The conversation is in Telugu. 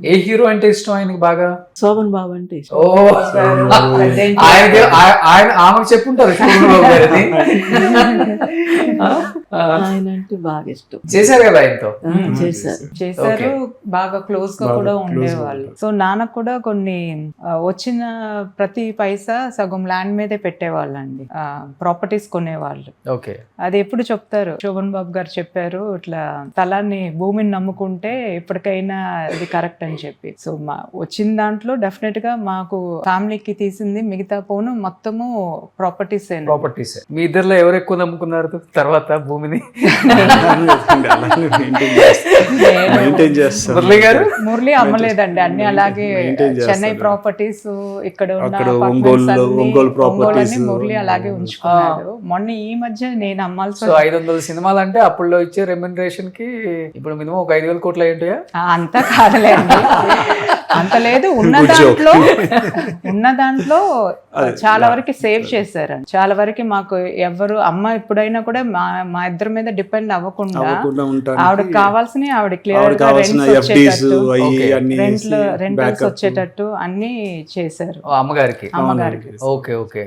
ఏ హీరో అంటే ఇష్టం ఆయనకి బాగా? శోభన్ బాబు అంటే ఇష్టం. ఓ ఆయనకి ఆయన ఆమెకు చెప్పుంటారు శోభన్ బాబు గారిని. ఆయన అంటే బాగా ఇష్టం. చేశారు కదా ఆయనతో. చేశారు. బాగా క్లోజ్ గా కూడా ఉండేవాళ్ళు. సో నాన్నకు కూడా కొన్ని వచ్చిన ప్రతి పైసా సగం ల్యాండ్ మీదే పెట్టేవాళ్ళండి, ప్రాపర్టీస్ కొనేవాళ్ళు. ఓకే. అది ఎప్పుడు చెప్తారు, శోభన్ బాబు గారు చెప్పారు, ఇట్లా స్థలాన్ని భూమిని నమ్ముకుంటే ఎప్పటికైనా ఇది కరెక్ట్ అని చెప్పి. సో వచ్చిన దాంట్లో డెఫినెట్ గా మాకు ఫ్యామిలీకి తీసింది మిగతా పోను మొత్తము ప్రాపర్టీస్. మీ ఇద్దరులో ఎవరు ఎక్కువ నమ్ముకున్నారు తర్వాత భూమిని? మురళి గారు? మురళి అమ్మలేదండి, అన్ని అలాగే చెన్నై ప్రాపర్టీస్, ఇక్కడ ఉన్న మురళి అలాగే ఉంచుకున్నాడు. మొన్న ఈ మధ్య నేను అమ్మాల్సి 500 సినిమాలు అంటే అప్పుడులో ఇచ్చే రెమ్యునరేషన్ కి ఇప్పుడు మినిమం ఒక 5,000 కోట్లు అయి ఉంటాయా? అంత కాదులేండి, అంత లేదు. ఉన్న దాంట్లో చాలా వరకు సేవ్ చేశారండి. చాలా వరకు మాకు ఎవరు అమ్మ ఎప్పుడైనా కూడా మా ఇద్దరి మీద డిపెండ్ అవ్వకుండా ఆవిడకి కావాల్సిన ఆవిడ క్లియర్ గా రెంట్స్ వచ్చేటట్టు అన్ని చేశారు అమ్మగారికి. అమ్మగారికి. Okay okay.